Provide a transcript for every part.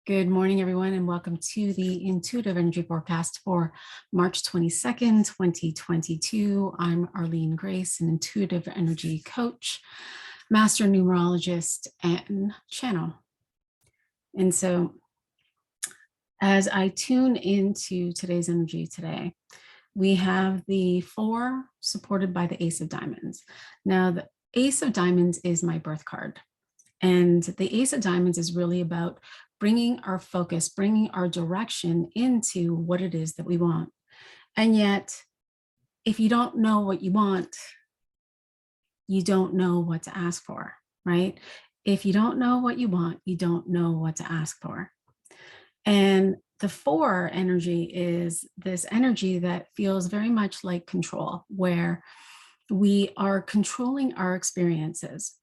Good morning, everyone, and welcome to the Intuitive Energy Forecast for March 22nd, 2022. I'm Arlene Grace, an intuitive energy coach, master numerologist, and channel. And so as I tune into today's energy today, we have the 4 supported by the Ace of Diamonds. Now, the Ace of Diamonds is my birth card. And the Ace of Diamonds is really about bringing our focus, bringing our direction into what it is that we want. And yet, if you don't know what you want, you don't know what to ask for, right? If you don't know what you want, you don't know what to ask for. And the 4 energy is this energy that feels very much like control, where we are controlling our experiences.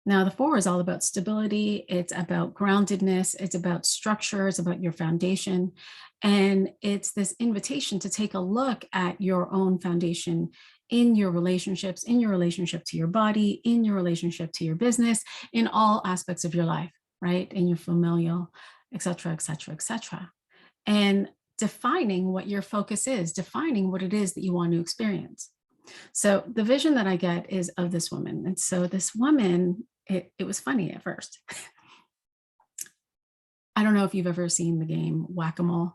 Now, the 4 is all about stability. It's about groundedness. It's about structure. It's about your foundation. And it's this invitation to take a look at your own foundation in your relationships, in your relationship to your body, in your relationship to your business, in all aspects of your life, right? In your familial, et cetera, et cetera, et cetera. And defining what your focus is, defining what it is that you want to experience. So the vision that I get is of this woman. And so this woman, it was funny at first. I don't know if you've ever seen the game Whack-A-Mole.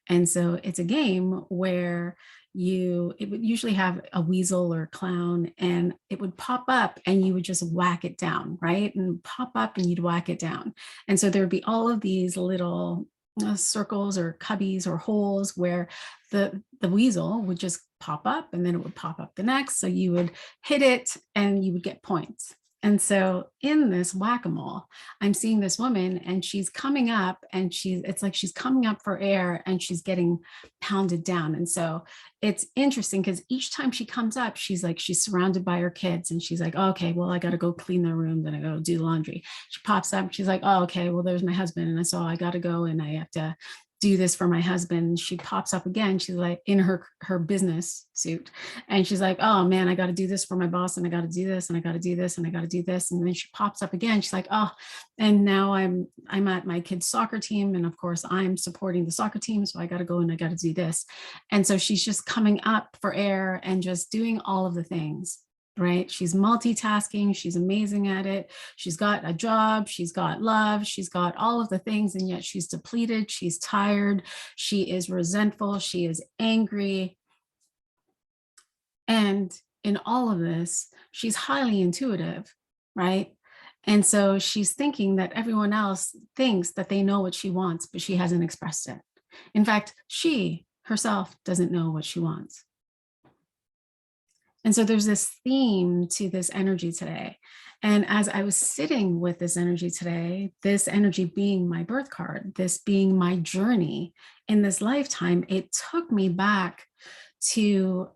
And so it's a game where it would usually have a weasel or a clown, and it would pop up and you would just whack it down, right? And pop up and you'd whack it down. And so there would be all of these little circles or cubbies or holes where the weasel would just pop up, and then it would pop up the next. So you would hit it and you would get points. And so in this whack-a-mole, I'm seeing this woman, and she's coming up, and it's like she's coming up for air and she's getting pounded down. And so it's interesting because each time she comes up, she's surrounded by her kids, and she's like, oh, okay, well, I got to go clean their room. Then I got to do laundry. She pops up. She's like, oh, okay, well, there's my husband. And so I got to go and I have to do this for my husband. She pops up again. She's like in her business suit. And she's like, oh man, I got to do this for my boss, and I got to do this, and I got to do this, and I got to do this. And then she pops up again. She's like, oh, and now I'm at my kid's soccer team. And of course I'm supporting the soccer team. So I got to go and I got to do this. And so she's just coming up for air and just doing all of the things. Right? She's multitasking. She's amazing at it. She's got a job. She's got love. She's got all of the things. And yet she's depleted. She's tired. She is resentful. She is angry. And in all of this, she's highly intuitive, right? And so she's thinking that everyone else thinks that they know what she wants, but she hasn't expressed it. In fact, she herself doesn't know what she wants. And so there's this theme to this energy today. And as I was sitting with this energy today, this energy being my birth card, this being my journey in this lifetime, it took me back to,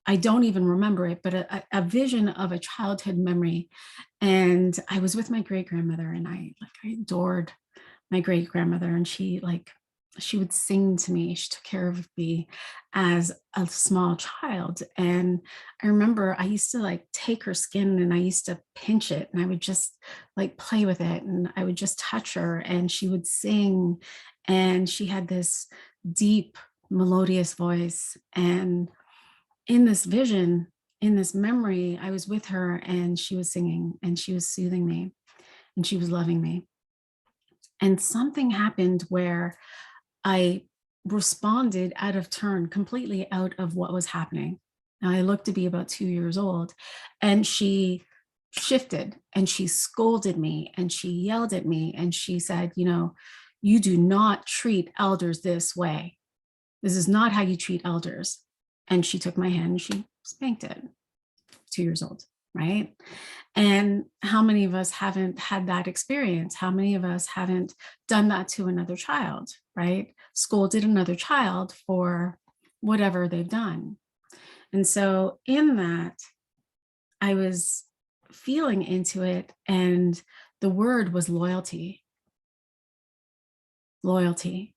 I don't even remember it, but a vision of a childhood memory. And I was with my great-grandmother, and I adored my great-grandmother, and she would sing to me. She took care of me as a small child. And I remember I used to take her skin, and I used to pinch it, and I would just play with it, and I would just touch her, and she would sing. And she had this deep melodious voice. And in this vision, in this memory, I was with her, and she was singing, and she was soothing me, and she was loving me. And something happened where I responded out of turn, completely out of what was happening. Now, I looked to be about 2 years old, and she shifted, and she scolded me, and she yelled at me, and she said, you do not treat elders this way. This is not how you treat elders. And she took my hand and she spanked it. 2 years old, right? And how many of us haven't had that experience? How many of us haven't done that to another child, right? Scolded another child for whatever they've done. And so in that, I was feeling into it, and the word was loyalty. Loyalty.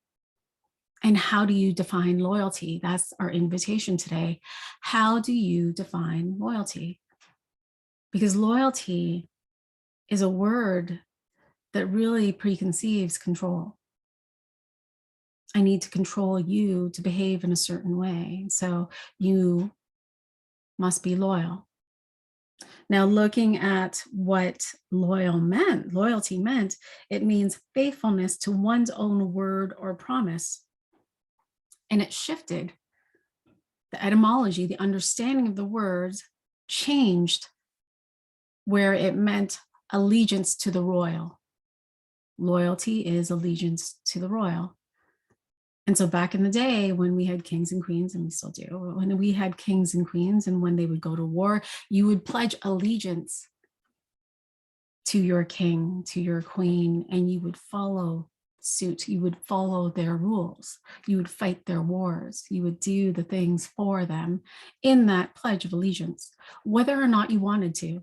And how do you define loyalty? That's our invitation today. How do you define loyalty? Because loyalty is a word that really preconceives control. I need to control you to behave in a certain way. So you must be loyal. Now, looking at what loyalty meant, it means faithfulness to one's own word or promise. And it shifted. The etymology, the understanding of the words changed where it meant allegiance to the royal. Loyalty is allegiance to the royal. And so back in the day when we had kings and queens, and we still do, when we had kings and queens, and when they would go to war, you would pledge allegiance to your king, to your queen, and you would follow suit. You would follow their rules. You would fight their wars. You would do the things for them in that pledge of allegiance, whether or not you wanted to.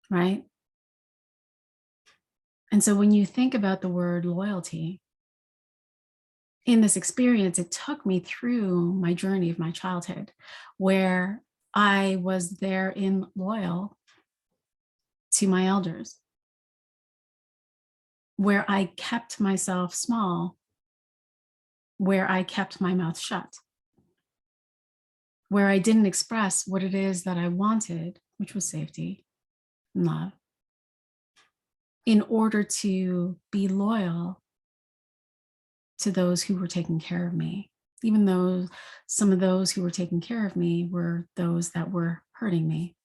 Right? And so when you think about the word loyalty, in this experience, it took me through my journey of my childhood, where I was therein loyal to my elders, where I kept myself small, where I kept my mouth shut, where I didn't express what it is that I wanted, which was safety and love, in order to be loyal to those who were taking care of me, even though some of those who were taking care of me were those that were hurting me,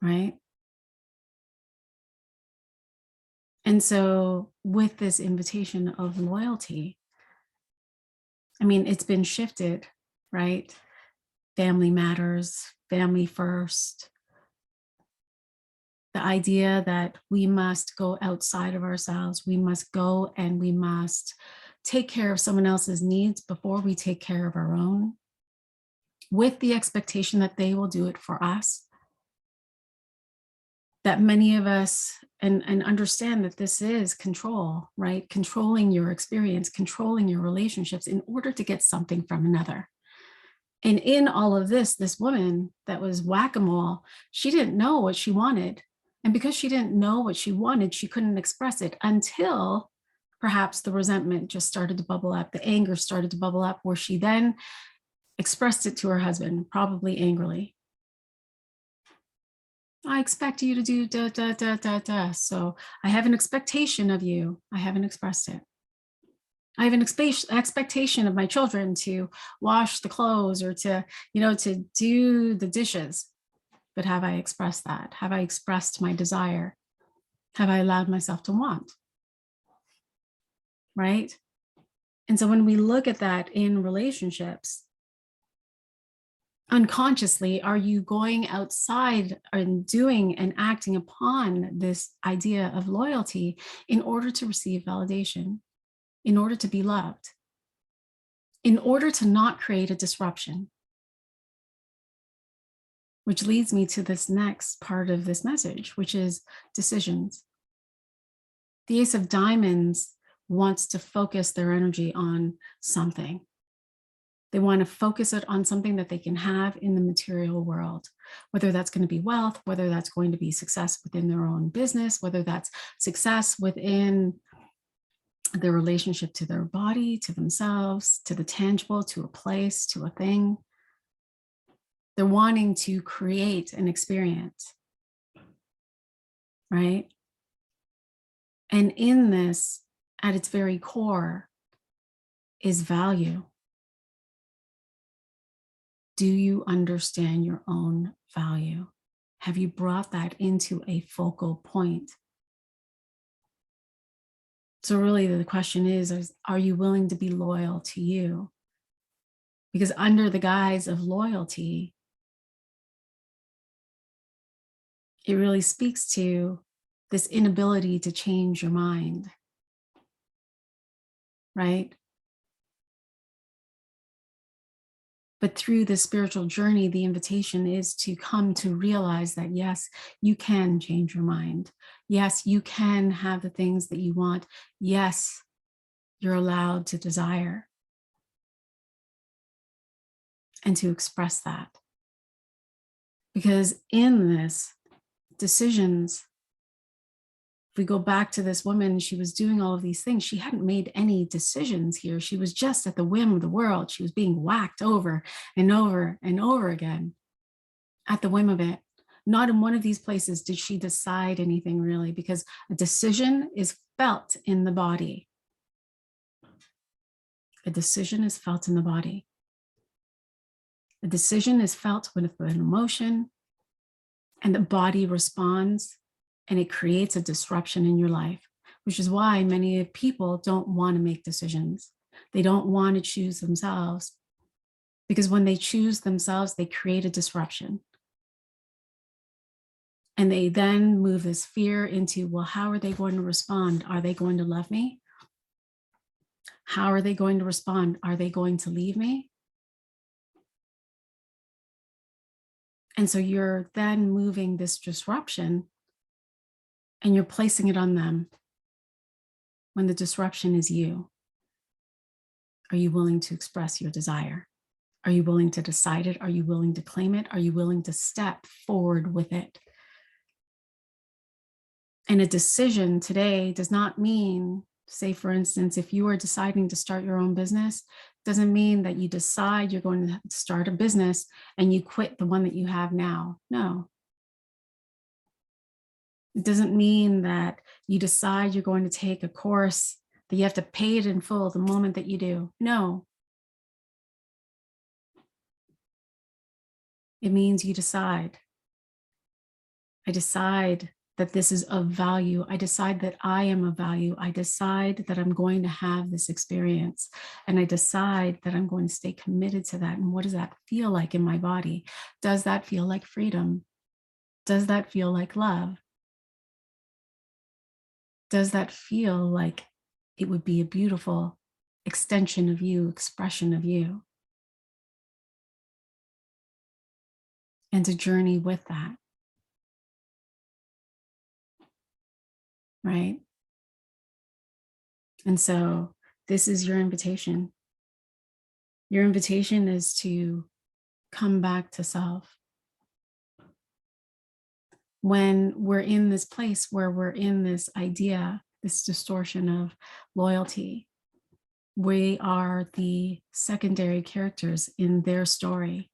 right? And so with this invitation of loyalty, I mean, it's been shifted, right? Family matters, family first. The idea that we must go outside of ourselves, we must go and we must take care of someone else's needs before we take care of our own, with the expectation that they will do it for us. That many of us and understand that this is control, right? Controlling your experience, controlling your relationships in order to get something from another. And in all of this, this woman that was whack-a-mole, she didn't know what she wanted. And because she didn't know what she wanted, she couldn't express it until perhaps the resentment just started to bubble up, the anger started to bubble up, where she then expressed it to her husband, probably angrily. I expect you to do da, da, da, da, da. So I have an expectation of you. I haven't expressed it. I have an expectation of my children to wash the clothes or to, to do the dishes. But have I expressed that? Have I expressed my desire? Have I allowed myself to want? Right? And so when we look at that in relationships, unconsciously, are you going outside and doing and acting upon this idea of loyalty in order to receive validation, in order to be loved, in order to not create a disruption? Which leads me to this next part of this message, which is decisions. The Ace of Diamonds wants to focus their energy on something. They want to focus it on something that they can have in the material world, whether that's going to be wealth, whether that's going to be success within their own business, whether that's success within their relationship to their body, to themselves, to the tangible, to a place, to a thing. They're wanting to create an experience, right? And in this, at its very core, is value. Do you understand your own value? Have you brought that into a focal point? So really the question is, are you willing to be loyal to you? Because under the guise of loyalty, it really speaks to this inability to change your mind, right? But through this spiritual journey, the invitation is to come to realize that, yes, you can change your mind. Yes, you can have the things that you want. Yes, you're allowed to desire and to express that. Because in this, decisions. If we go back to this woman, she was doing all of these things. She hadn't made any decisions here. She was just at the whim of the world. She was being whacked over and over and over again at the whim of it. Not in one of these places did she decide anything really, because a decision is felt in the body. A decision is felt in the body. A decision is felt with an emotion, and the body responds, and it creates a disruption in your life, which is why many people don't want to make decisions. They don't want to choose themselves, because when they choose themselves, they create a disruption. And they then move this fear into, well, how are they going to respond? Are they going to love me? How are they going to respond? Are they going to leave me? And so you're then moving this disruption and you're placing it on them when the disruption is you. Are you willing to express your desire? Are you willing to decide it? Are you willing to claim it? Are you willing to step forward with it? And a decision today does not mean, say, for instance, if you are deciding to start your own business, doesn't mean that you decide you're going to start a business and you quit the one that you have now. No. It doesn't mean that you decide you're going to take a course that you have to pay it in full the moment that you do. No. It means you decide. I decide that this is of value. I decide that I am of value. I decide that I'm going to have this experience. And I decide that I'm going to stay committed to that. And what does that feel like in my body? Does that feel like freedom? Does that feel like love? Does that feel like it would be a beautiful extension of you, expression of you? And to journey with that. Right? And so this is your invitation. Your invitation is to come back to self. When we're in this place where we're in this idea, this distortion of loyalty, we are the secondary characters in their story.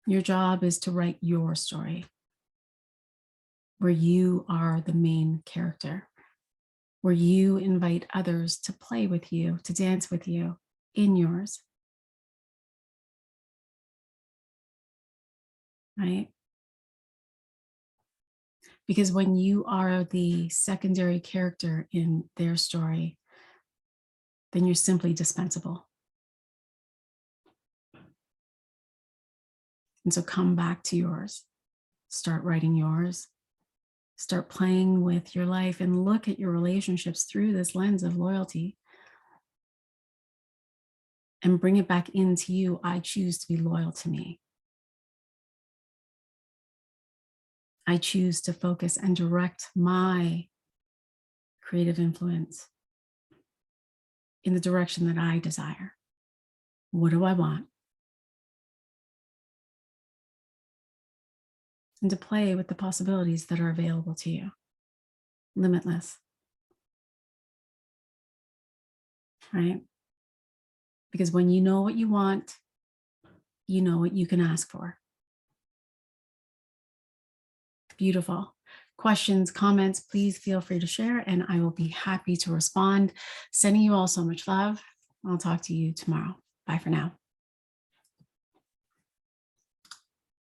Your job is to write your story, where you are the main character, where you invite others to play with you, to dance with you in yours. Right? Because when you are the secondary character in their story, then you're simply dispensable. And so come back to yours. Start writing yours. Start playing with your life and look at your relationships through this lens of loyalty. And bring it back into you. I choose to be loyal to me. I choose to focus and direct my creative influence in the direction that I desire. What do I want? And to play with the possibilities that are available to you. Limitless. Right? Because when you know what you want, you know what you can ask for. Beautiful. Questions, comments, please feel free to share and I will be happy to respond. Sending you all so much love. I'll talk to you tomorrow. Bye for now.